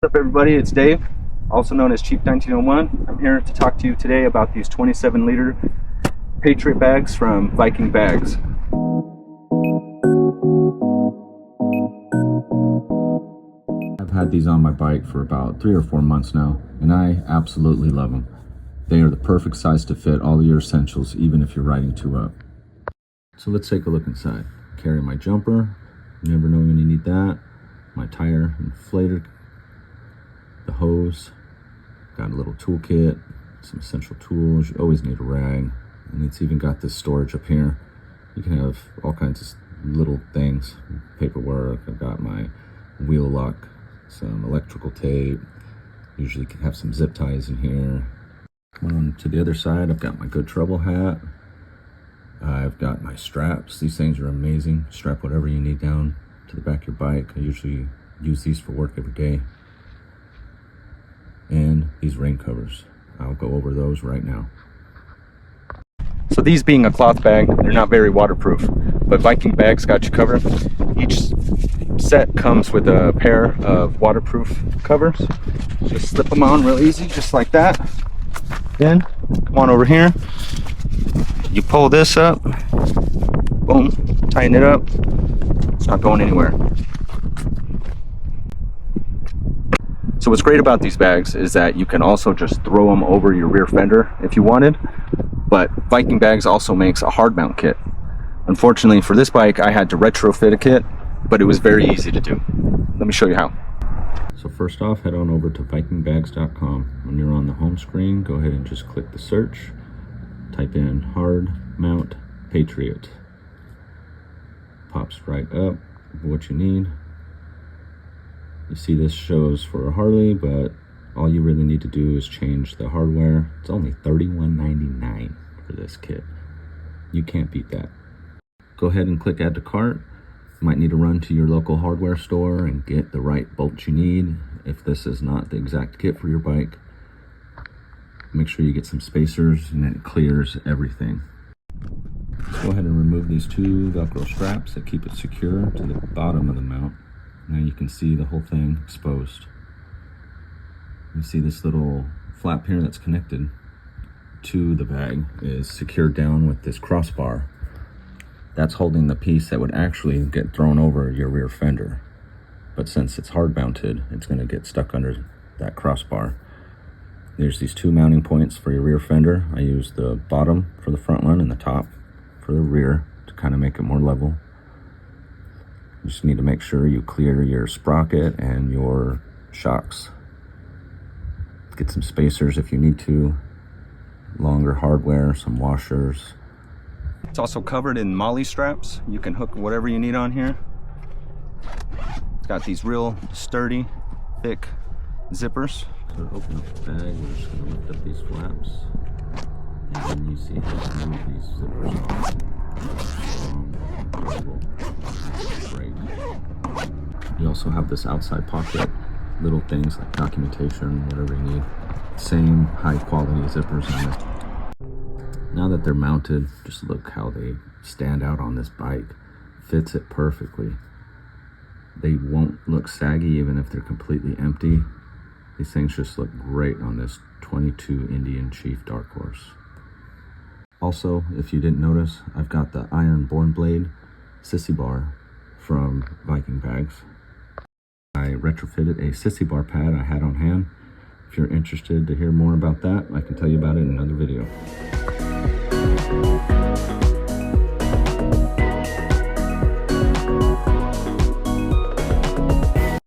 What's up everybody, it's Dave, also known as Cheap 1901. I'm here to talk to you today about these 27-liter Patriot bags from VikingBags. I've had these on my bike for about 3 or 4 months now, and I absolutely love them. They are the perfect size to fit all of your essentials, even if you're riding 2 up. So let's take a look inside. Carry my jumper, you never know when you need that, my tire inflator, the hose, got a little toolkit, some essential tools. You always need a rag, and it's even got this storage up here. You can have all kinds of little things, paperwork. I've got my wheel lock, some electrical tape, usually can have some zip ties in here. Come on to the other side, I've got my Good Trouble hat. I've got my straps. These things are amazing. Strap whatever you need down to the back of your bike. I usually use these for work every day. And these rain covers. I'll go over those right now. So these being a cloth bag, they're not very waterproof, but VikingBags got you covered. Each set comes with a pair of waterproof covers. Just slip them on real easy, just like that. Then, come on over here. You pull this up, boom, tighten it up. It's not going anywhere. So what's great about these bags is that you can also just throw them over your rear fender if you wanted, but VikingBags also makes a hard mount kit. Unfortunately for this bike, I had to retrofit a kit, but it was very easy to do. Let me show you how. So first off, head on over to VikingBags.com. When you're on the home screen, go ahead and just click the search, type in hard mount Patriot. Pops right up what you need. You see this shows for a Harley, but all you really need to do is change the hardware. It's only $31.99 for this kit. You can't beat that. Go ahead and click add to cart. You might need to run to your local hardware store and get the right bolts you need. If this is not the exact kit for your bike, make sure you get some spacers and it clears everything. Let's go ahead and remove these 2 Velcro straps that keep it secure to the bottom of the mount. Now you can see the whole thing exposed. You see this little flap here that's connected to the bag is secured down with this crossbar. That's holding the piece that would actually get thrown over your rear fender. But since it's hard mounted, it's going to get stuck under that crossbar. There's these 2 mounting points for your rear fender. I use the bottom for the front one and the top for the rear to kind of make it more level. You just need to make sure you clear your sprocket and your shocks. Get some spacers if you need to, longer hardware, some washers. It's also covered in molly straps. You can hook whatever you need on here. It's got these real sturdy, thick zippers. So to open up the bag, we're just going to lift up these flaps. And then you see how smooth these zippers are. Strong, durable. Great. You also have this outside pocket, little things like documentation, whatever you need. Same high quality zippers on this. Now that they're mounted, just look how they stand out on this bike. Fits it perfectly. They won't look saggy even if they're completely empty. These things just look great on this 22 Indian Chief Darkhorse. Also, if you didn't notice, I've got the Iron Born Blade sissy bar from VikingBags. I retrofitted a sissy bar pad I had on hand. If you're interested to hear more about that, I can tell you about it in another video.